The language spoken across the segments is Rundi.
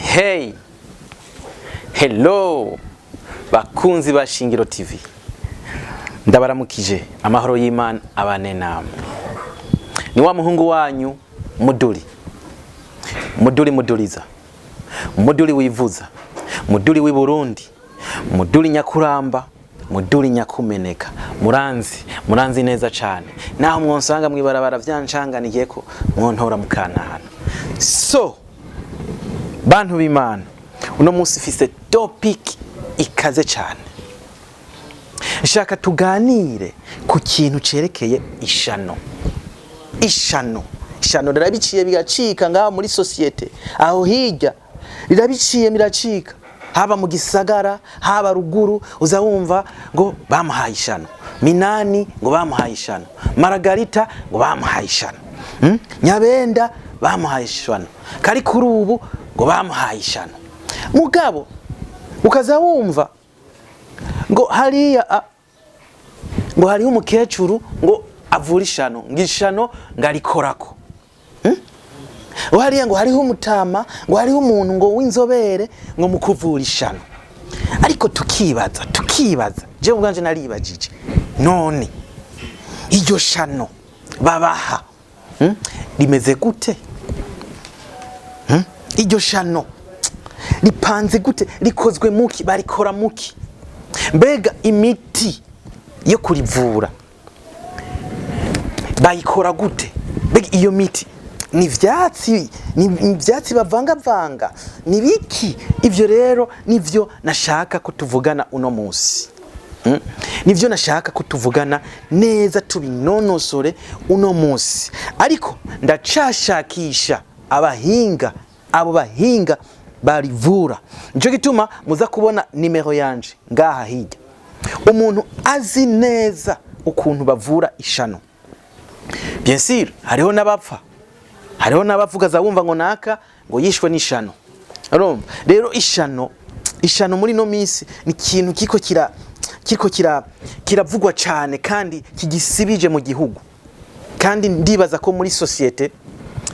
Hey, hello, bakunzi ba Shingiro TV. Ndabaramukije amahoro y'Imana abane namwe. Ni wa muhungu wanyu Muduli. Muduli muduriza. Muduli wivuza. Muduli w'i Burundi. Muduli nyakuramba. Muduli nyakumeneka. Muranzi neza cyane. Naho mwonsanga mwibarabara vyancanganiye ko mwontora mukanahana. So bantu b'Imana, uno munsi fise topic ikaze cyane. Nshaka tuganire ku kintu cerekeye ishano. Ishano rirabiciye bigacika ngaho muri societe. Aho hirya rirabiciye miracika. Haba mu gisagara, haba ruguru, uzawumva ngo bamuhaye ishano. Minani ngo bamuhaye ishano. Margarita ngo bamuhaye ishano. Nyabenda bamuhaye ishano. Kari kuri ubu ngo bamuhaye ishano. Mugabo ukazawumva ngo hariya ngo hariho umukecuru ngo avura ishano, ngishano ngarikorako. Hariya ngo hariho umutama, ngo hariho umuntu ngo w'inzobere ngo mukuvura ishano. Ariko tukibaza je ubwanje naribajije, none iryo shano babaha rimeze gute? Iryo shano ripanze gute? Rikozwe muki? Barikora muki? Mbega imiti yo kurivura bayikora gute? Mbega iyo miti ni ivyatsi bavanga ni biki? Ivyo rero nivyo nashaka ko tuvugana uno munsi. Nivyo nashaka ko tuvugana neza tubinonosore uno munsi. Ariko ndacashakisha abo bahinga barivura. Nico gituma muza kubona nimero yanje ngaha hirya. Umuntu azi neza ukuntu bavura ishano. Bien sûr, hariho n'abavuga za wumva ngo naka ngo yishwe n'ishano. Rero ishano muri no misi ni ikintu kiravugwa cyane kandi kigisibije mu gihugu. Kandi ndibaza ko muri societe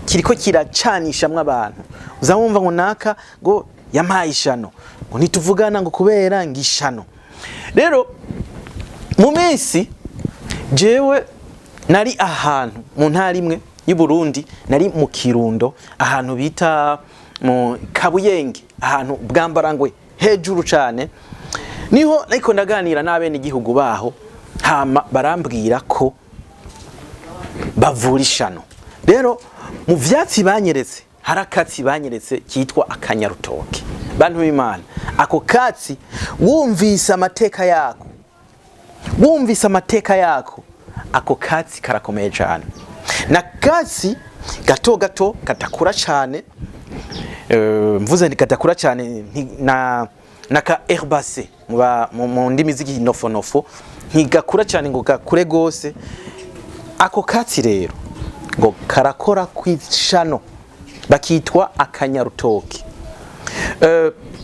kiriko kiracanishamwe abantu. Uzawumva ngo naka ngo yampaye ishano. Ngo nituvugana ngo kubera ngishano. Rero mu minsi jewe nari ahantu mu ntara imwe y'u Burundi, nari mu Kirundo, ahantu bita mu Kabuyenge, ahantu bwambarangwe hejuru cyane. Niho ariko ndaganira n'abene igihugu baho, hama barambwira ko bavura ishano. Rero mu vyatsi banyeretse, harakatsi banyeretse kitwa akanyarutoke. Bantu b'Imana, ako katsi wumvise amateka yako, ako katsi karakomeye cyane. Na katsi gato katakura cyane, mvuze ndi katakura cyane na ka herbacé mu ndimi z'iginofonofo, ntigakura cyane ngo gakure gose. Ako katsi rero ngo karakora kwishano, bakitwa akanyarutoke.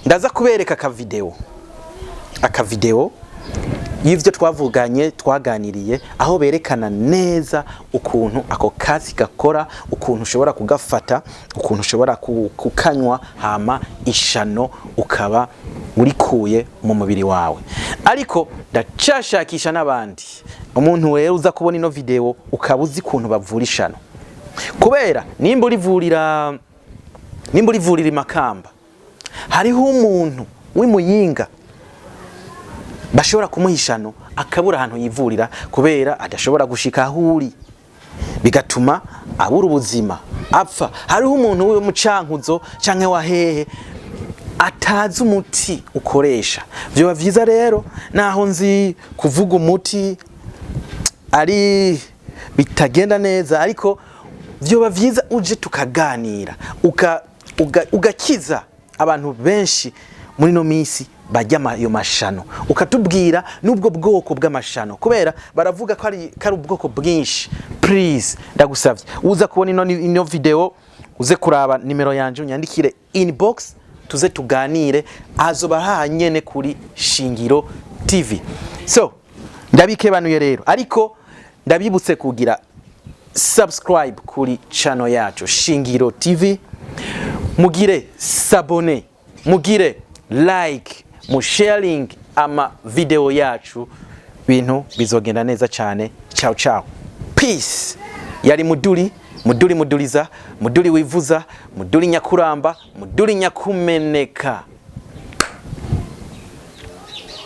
Ndaza kubereka akavideo y'ivyo twaganiriye, aho berekana neza ukuntu ako kazi gakora, ukuntu ushobora kugafata, ukuntu ushobora kukanywa, hama ishano ukaba urikuye mu mubiri wawe. Ariko ndacashakisha n'abandi. Umuntu rero uza kubona ino video ukaba uzi ukuntu bavura ishano. Kubera nimba urivurira Makamba, hariho umuntu w'imuyinga bashobora kumuhishano akabura ahantu yivurira kubera adashobora gushika ahuri, bigatuma abura ubuzima apfa. Hariho umuntu we mu Cankuzo canke wa hehe atazi umuti ukoresha. Vyo bavyiza rero naho nzi kuvuga umuti ari bitagenda neza, ariko vyo bavyiza uje tukaganira ugakiza abantu benshi muri no misi bajya ayo mashano, ukatubwira n'ubwo bwoko bw'amashano, kubera baravuga ko ari ubwoko bwinshi. Please ndagusavye uza kubona ino video, uze kuraba nimero yanje unyandikire inbox, tuze tuganire. Azoba hanyene kuri Shingiro TV. So ndabikebanuye rero, ariko ndabibutse kugira subscribe kuri channel yacu Shingiro TV. mugire s'abone, mugire like, mu sharing ama video yacu, bintu bizogenda neza cyane. Ciao ciao, peace. Yari Muduli muduliza, Muduli wivuza, Muduli nyakuramba, Muduli nyakumeneka.